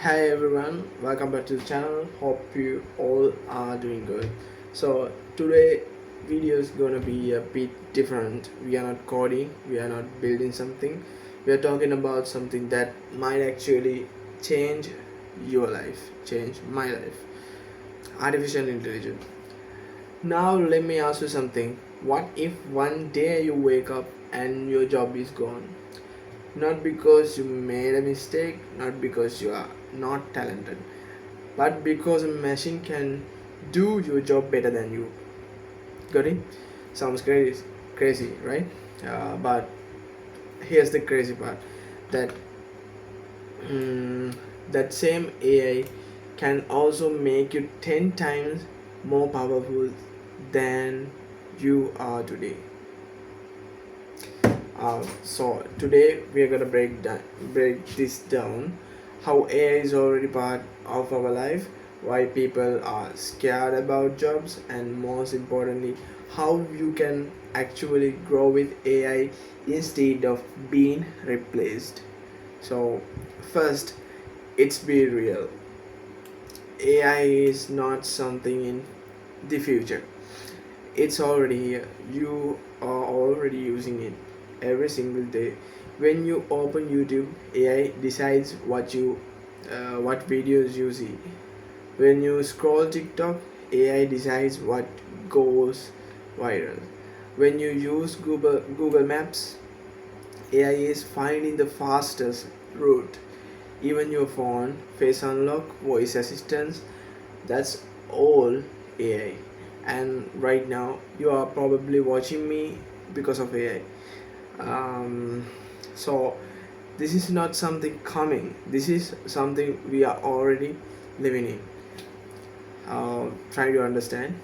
Hi everyone, welcome back to the channel. Hope you all are doing good. So today video is gonna be a bit different. We are not coding, we are not building something. We are talking about something that might actually change your life, change my life. Artificial intelligence. Now let me ask you something. What if one day you wake up and your job is gone? Not because you made a mistake, not because you are not talented, but because a machine can do your job better than you. Got it? Sounds crazy, right? But here's the crazy part: that mm, that same AI can also make you 10 times more powerful than you are today. So today we are gonna break this down. How AI is already part of our life, why people are scared about jobs, and most importantly, how you can actually grow with AI instead of being replaced. So first, it's be real. AI is not something in the future. It's already here. You are already using it every single day. When you open YouTube, AI decides what videos you see. When you scroll TikTok, AI decides what goes viral. When you use Google Maps, AI is finding the fastest route. Even your phone, face unlock, voice assistance, that's all AI. And right now, you are probably watching me because of AI. So, this is not something coming, this is something we are already living in. Try to understand.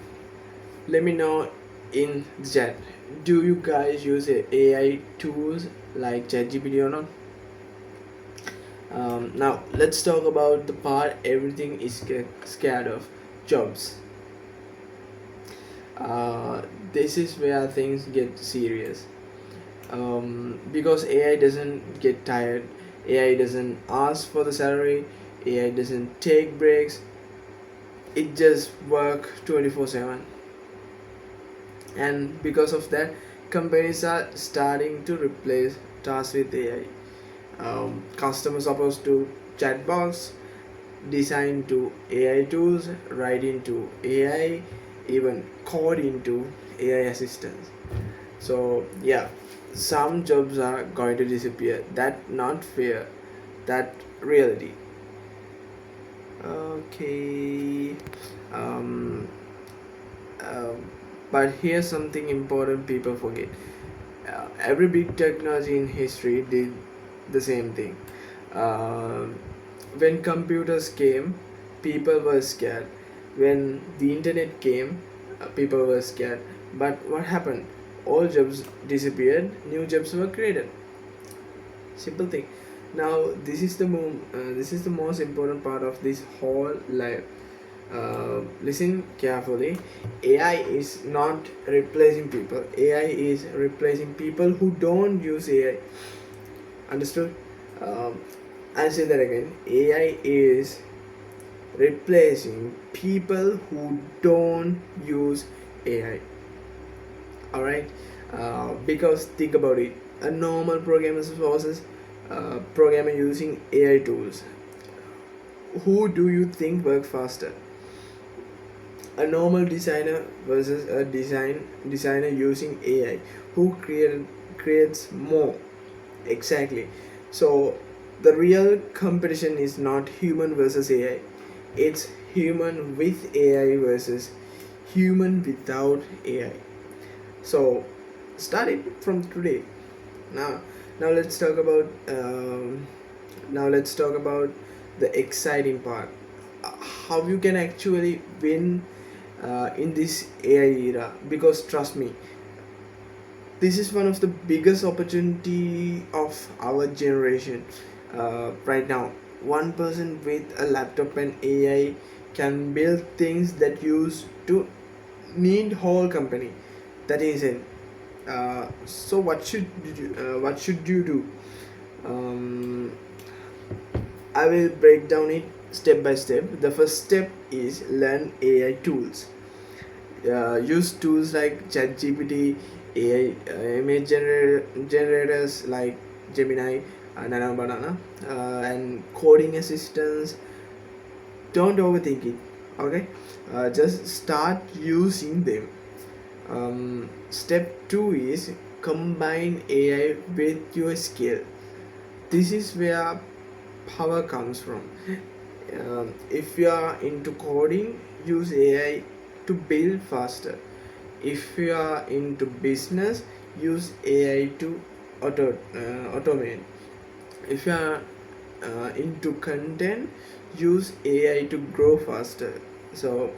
Let me know in the chat. Do you guys use AI tools like ChatGPT or not? Now let's talk about the part everything is scared of: jobs. uh, this is where things get serious, because AI doesn't get tired, AI doesn't ask for the salary, AI doesn't take breaks, it just work 24/7. And because of that, companies are starting to replace tasks with AI. Customer support to chatbots, design to AI tools, writing to AI, even coding to AI assistants. So yeah, some jobs are going to disappear. That not fear, that reality. Okay. Um, um, but here's something important people forget. Every big technology in history did the same thing. Um when computers came, people were scared. When the internet came, people were scared. But what happened? All jobs disappeared, new jobs were created. Simple thing. Now this is the most important part of this whole life. Listen carefully. AI is not replacing people. AI is replacing people who don't use AI. Understood? Um, I'll say that again. AI is replacing people who don't use AI. Alright? Because think about it. A normal programmer versus programmer using AI tools. Who do you think work faster? A normal designer versus a designer using AI. Who creates more? Exactly. So the real competition is not human versus AI. It's human with AI versus human without AI. So start it from today. Now, now let's talk about the exciting part. How you can actually win in this AI era. Because trust me, this is one of the biggest opportunity of our generation right now. One person with a laptop and AI can build things that used to need whole company. That is it. So what should you do? Um, I will break down it step by step. The first step is learn AI tools. Use tools like ChatGPT, AI image generators like Gemini, Nano Banana, and coding assistants. Don't overthink it, okay? Just start using them. Step 2 is combine AI with your skill. This is where power comes from. If you are into coding, use AI to build faster. If you are into business, use AI to automate. If you are into content, use AI to grow faster. So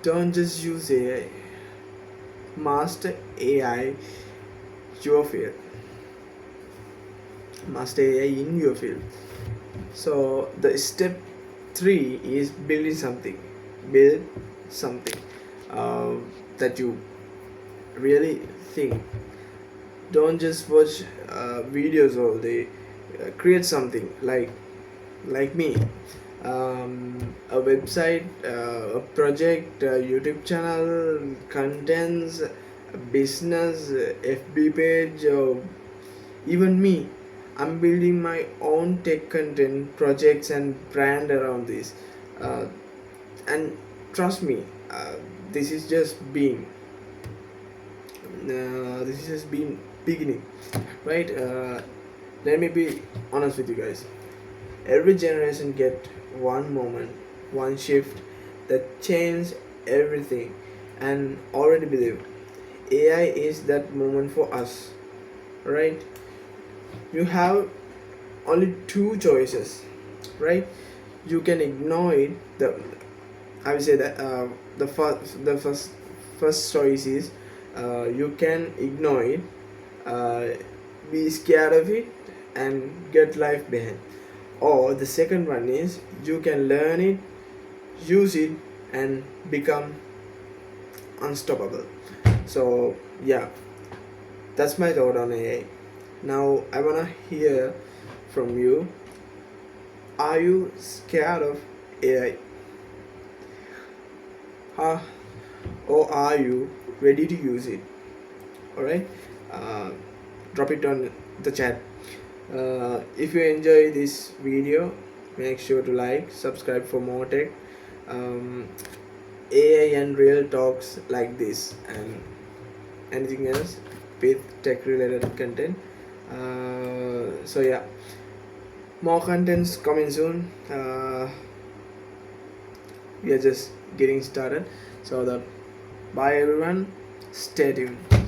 don't just use AI, master AI your field, master AI in your field. So the step 3 is building something. Build something uh, that you really think. Don't just watch videos all day. Create something like me. A website, a project, a YouTube channel, contents, a business, FB page, or even me. I'm building my own tech content projects and brand around this. Uh, and trust me, this is just being. This has been beginning, right? Let me be honest with you guys. Every generation get one moment, one shift that changed everything, and already believe AI is that moment for us, right? You have only two choices, right? You can ignore it. I will say that the first choice is you can ignore it, uh, be scared of it, and get life behind. Or the second one is you can learn it, use it, and become unstoppable. So yeah, that's my thought on AI. Now I wanna hear from you. Are you scared of AI? Huh? Or are you ready to use it? Alright? Uh, Drop it on the chat. If you enjoy this video, make sure to like, subscribe for more tech, um, AI and real talks like this, and anything else with tech related content. So yeah, more contents coming soon. We are just getting started. So bye everyone, stay tuned.